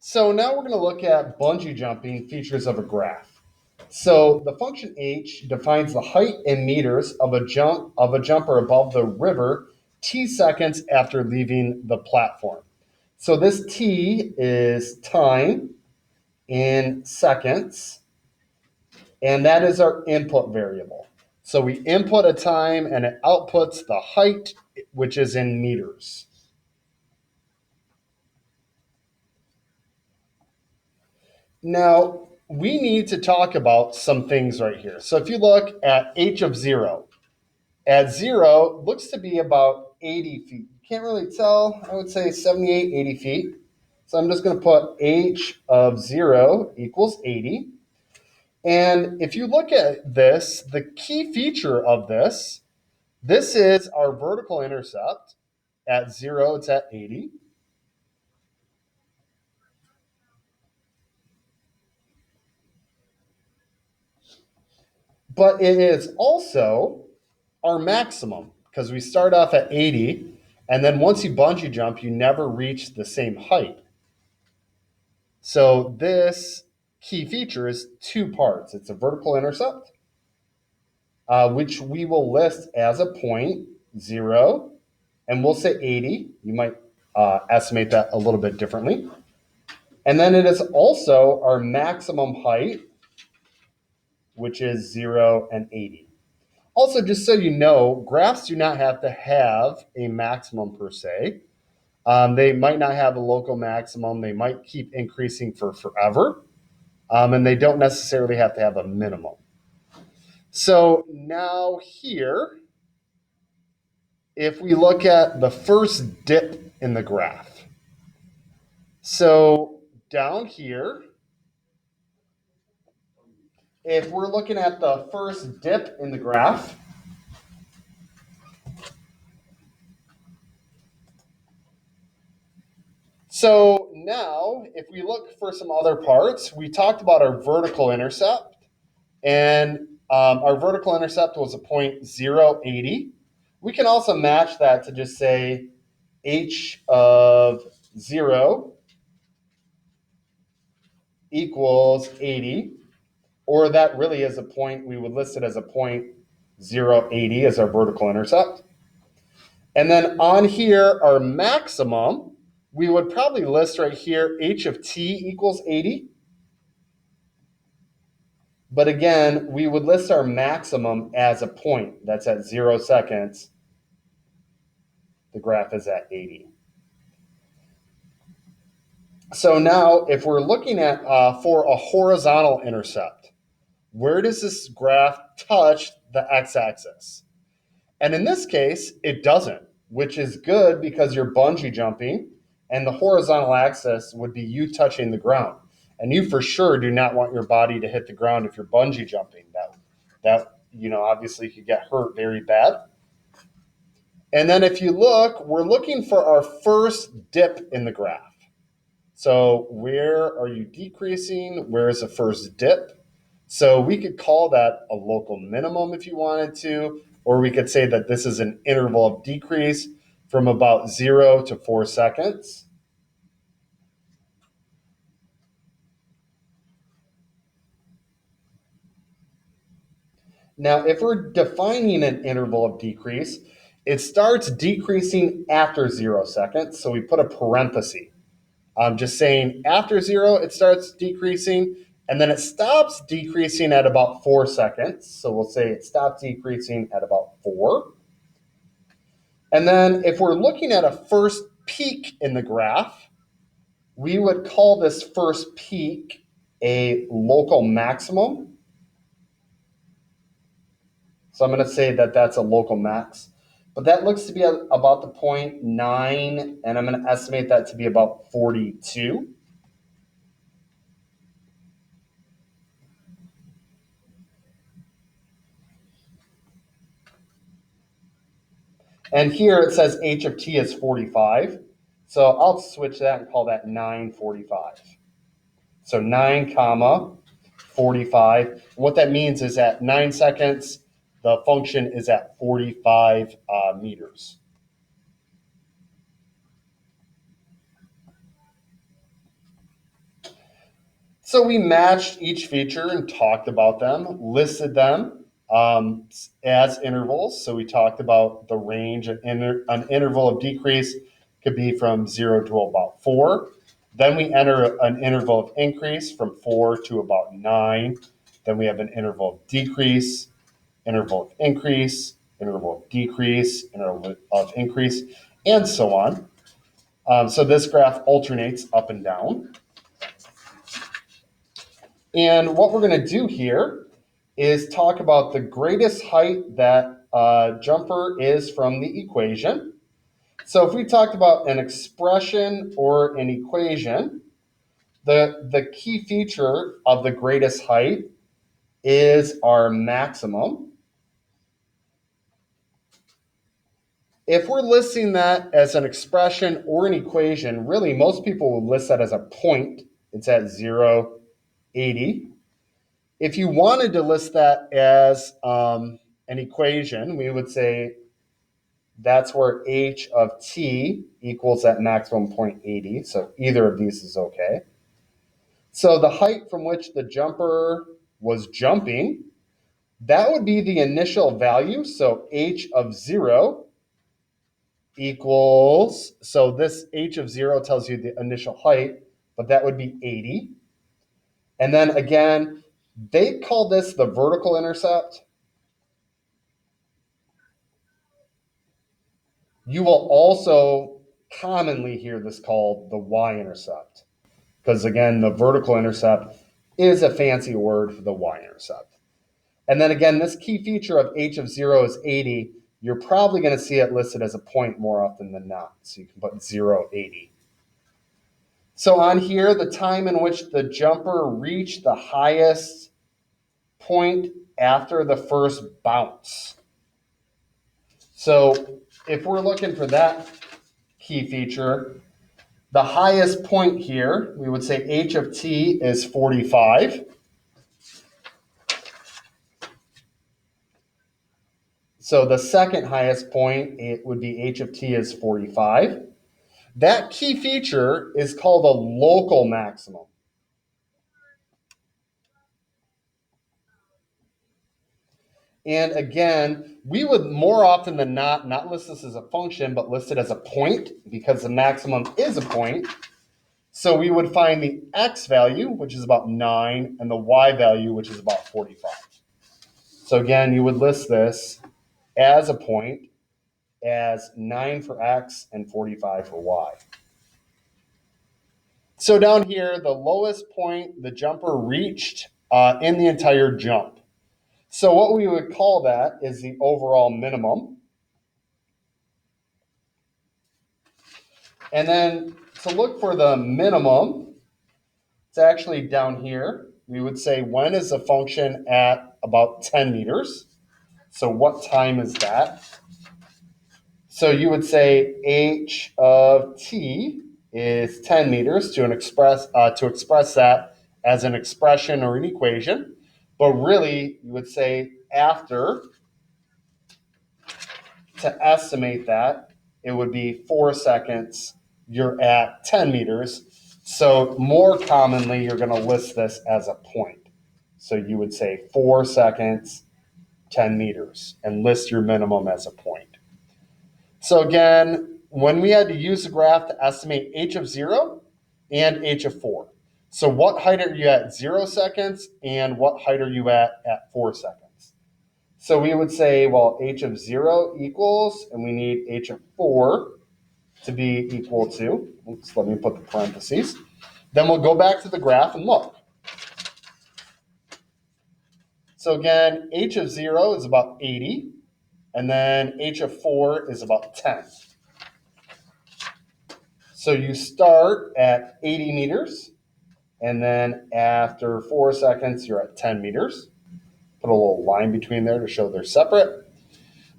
So now we're going to look at bungee jumping features of a graph. So the function h defines the height in meters of a jumper above the river t seconds after leaving the platform. So this t is time in seconds, and that is our input variable. So we input a time and it outputs the height, which is in meters. Now, we need to talk about some things right here. So if you look at h of 0, at 0 looks to be about 80 feet. You can't really tell. I would say 78, 80 feet. So I'm just going to put h of 0 equals 80. And if you look at this, the key feature of this is our vertical intercept. At 0, it's at 80. But it is also our maximum because we start off at 80, and then once you bungee jump, you never reach the same height. So this key feature is two parts. It's a vertical intercept, which we will list as a point, 0, and we'll say 80. You might estimate that a little bit differently. And then it is also our maximum height, which is 0 and 80. Also, just so you know, graphs do not have to have a maximum per se. They might not have a local maximum. They might keep increasing for forever. And they don't necessarily have to have a minimum. So now here, if we look at the first dip in the graph. So down here, if we're looking at the first dip in the graph, so now if we look for some other parts, we talked about our vertical intercept, and our vertical intercept was a point 080. We can also match that to just say h of 0 equals 80, or that really is a point, we would list it as a point 080 as our vertical intercept. And then on here, our maximum, we would probably list right here h of t equals 80. But again, we would list our maximum as a point that's at 0 seconds. The graph is at 80. So now if we're looking at for a horizontal intercept, where does this graph touch the x-axis? And in this case, it doesn't, which is good because you're bungee jumping and the horizontal axis would be you touching the ground. And you for sure do not want your body to hit the ground if you're bungee jumping. That obviously could get hurt very bad. And then if you look, we're looking for our first dip in the graph. So where are you decreasing? Where is the first dip? So we could call that a local minimum if you wanted to, or we could say that this is an interval of decrease from about 0 to 4 seconds. Now, if we're defining an interval of decrease, it starts decreasing after 0 seconds. So we put a parenthesis. I'm just saying after 0, it starts decreasing, and then it stops decreasing at about 4 seconds. So we'll say it stops decreasing at about 4. And then if we're looking at a first peak in the graph, we would call this first peak a local maximum. So I'm going to say that that's a local max. But that looks to be about the 0.9, and I'm going to estimate that to be about 42. And here it says h of t is 45. So I'll switch that and call that 945. So 9 comma 45. What that means is at 9 seconds, the function is at 45 meters. So we matched each feature and talked about them, listed them as intervals. So we talked about the range, an interval of decrease could be from 0 to about 4. Then we enter an interval of increase from 4 to about 9. Then we have an interval of decrease, interval of increase, interval of decrease, interval of increase, and so on. So this graph alternates up and down. And what we're going to do here is talk about the greatest height that jumper is from the equation. So if we talked about an expression or an equation, the key feature of the greatest height is our maximum. If we're listing that as an expression or an equation, really most people will list that as a point. It's at 0, 80. If you wanted to list that as an equation, we would say that's where h of t equals that maximum point 80. So either of these is okay. So the height from which the jumper was jumping, that would be the initial value. So h of 0 equals, so this h of 0 tells you the initial height, but that would be 80. And then again, they call this the vertical intercept. You will also commonly hear this called the y-intercept, because again, the vertical intercept is a fancy word for the y-intercept. And then again, this key feature of h of 0 is 80. You're probably going to see it listed as a point more often than not. So you can put 0, 80. So on here, the time in which the jumper reached the highest point after the first bounce. So if we're looking for that key feature, the highest point here, we would say h of t is 45. So the second highest point, it would be h of t is 45. That key feature is called a local maximum. And again, we would more often than not list this as a function, but list it as a point because the maximum is a point. So we would find the x value, which is about 9, and the y value, which is about 45. So again, you would list this as a point as 9 for x and 45 for y. So down here, the lowest point the jumper reached in the entire jump. So what we would call that is the overall minimum. And then to look for the minimum, it's actually down here. We would say when is the function at about 10 meters? So what time is that? So you would say h of t is 10 meters to express that as an expression or an equation. But really, you would say after, to estimate that, it would be 4 seconds, you're at 10 meters. So more commonly, you're going to list this as a point. So you would say 4 seconds, 10 meters, and list your minimum as a point. So again, when we had to use the graph to estimate h of 0 and h of 4. So what height are you at 0 seconds and what height are you at 4 seconds? So we would say, well, h of 0 equals, and we need h of 4 to be equal to, oops, let me put the parentheses. Then we'll go back to the graph and look. So again, h of 0 is about 80, and then h of 4 is about 10. So you start at 80 meters, and then after 4 seconds, you're at 10 meters. Put a little line between there to show they're separate.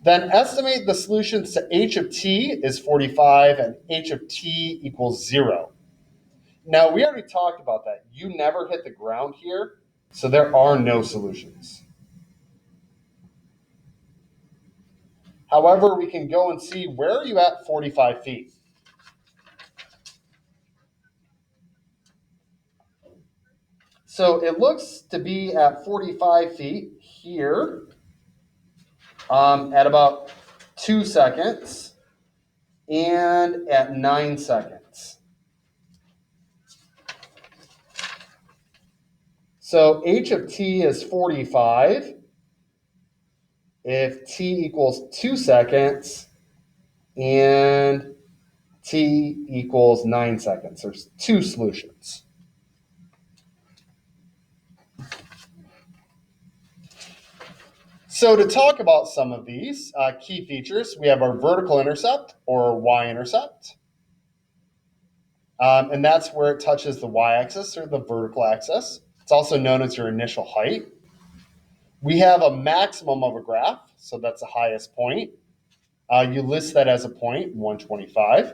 Then estimate the solutions to h of t is 45 and h of t equals 0. Now, we already talked about that. You never hit the ground here, so there are no solutions. However, we can go and see where are you at 45 feet. So it looks to be at 45 feet here at about 2 seconds and at 9 seconds. So h of t is 45. If t equals 2 seconds and t equals 9 seconds. There's two solutions. So to talk about some of these key features, we have our vertical intercept or y-intercept. And that's where it touches the y-axis or the vertical axis. It's also known as your initial height. We have a maximum of a graph, so that's the highest point. You list that as a point, 125.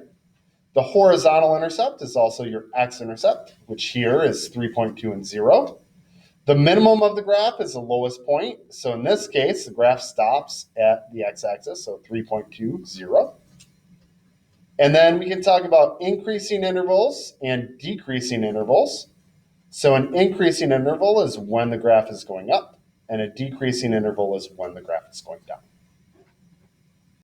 The horizontal intercept is also your x-intercept, which here is 3.2 and 0. The minimum of the graph is the lowest point. So in this case, the graph stops at the x-axis, so 3.2, 0. And then we can talk about increasing intervals and decreasing intervals. So an increasing interval is when the graph is going up, and a decreasing interval is when the graph is going down.